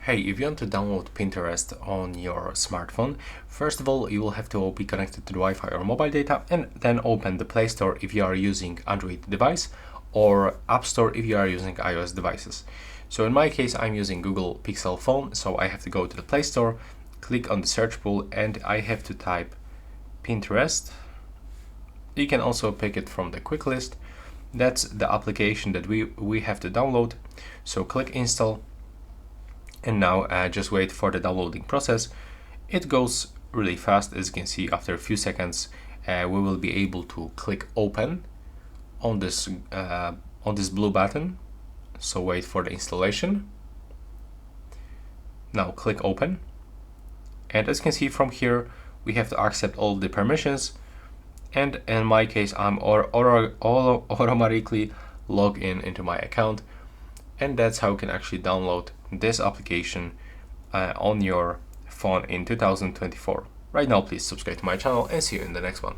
Hey, if you want to download Pinterest on your smartphone, first of all, you will have to be connected to the Wi-Fi or mobile data and then open the Play Store if you are using Android device or App Store if you are using iOS devices. So in my case, I'm using Google Pixel phone, so I have to go to the Play Store, click on the search pool, and I have to type Pinterest. You can also pick it from the quick list. That's the application that we have to download. So click install. And now just wait for the downloading process. It goes really fast. As you can see, after a few seconds, we will be able to click open on this blue button. So wait for the installation. Now click open. And as you can see from here, we have to accept all the permissions. And in my case, I'm automatically log in into my account. And that's how you can actually download this application on your phone in 2024. Right now, please subscribe to my channel and see you in the next one.